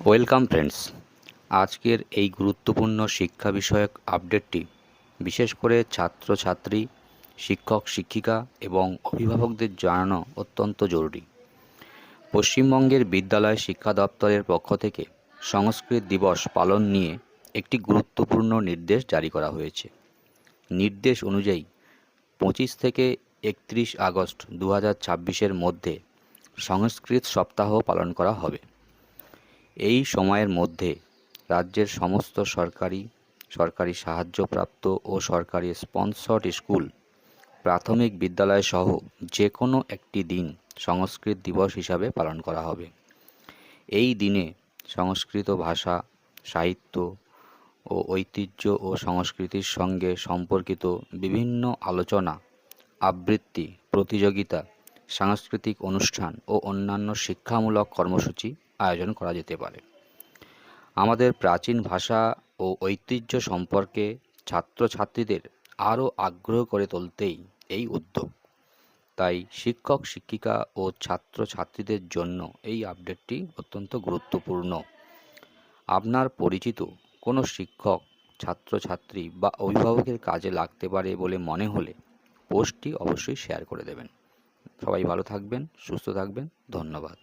Welcome friends. আজকের এই গুরুত্বপূর্ণ শিক্ষা বিষয়ক আপডেটটি বিশেষ করে ছাত্রছাত্রী, শিক্ষক শিক্ষিকা এবং অভিভাবকদের জানানো অত্যন্ত জরুরি। পশ্চিমবঙ্গের বিদ্যালয় শিক্ষা দপ্তরের পক্ষ থেকে সংস্কৃত দিবস পালন নিয়ে একটি গুরুত্বপূর্ণ নির্দেশ জারি করা হয়েছে। নির্দেশ অনুযায়ী 25 থেকে 31 আগস্ট 2026-এর মধ্যে সংস্কৃত সপ্তাহ পালন করা হবে। এই সময়ের মধ্যে রাজ্যের সমস্ত সরকারি সাহায্যপ্রাপ্ত ও সরকারি স্পন্সর্ড স্কুল, প্রাথমিক বিদ্যালয় সহ যে কোনো একটি দিন সংস্কৃত দিবস হিসাবে পালন করা হবে। এই দিনে সংস্কৃত ভাষা, সাহিত্য ও ঐতিহ্য ও সংস্কৃতির সঙ্গে সম্পর্কিত বিভিন্ন আলোচনা, আবৃত্তি, প্রতিযোগিতা, সাংস্কৃতিক অনুষ্ঠান ও অন্যান্য শিক্ষামূলক কর্মসূচি আয়োজন করা যেতে পারে। আমাদের প্রাচীন ভাষা ও ঐতিহ্য সম্পর্কে ছাত্রছাত্রীদের আরও আগ্রহ করে তুলতেই এই উদ্যোগ। তাই শিক্ষক শিক্ষিকা ও ছাত্রছাত্রীদের জন্য এই আপডেটটি অত্যন্ত গুরুত্বপূর্ণ। আপনার পরিচিত কোনো শিক্ষক, ছাত্রছাত্রী বা অভিভাবকের কাজে লাগতে পারে বলে মনে হলে পোস্টটি অবশ্যই শেয়ার করে দেবেন। সবাই ভালো থাকবেন, সুস্থ থাকবেন। ধন্যবাদ।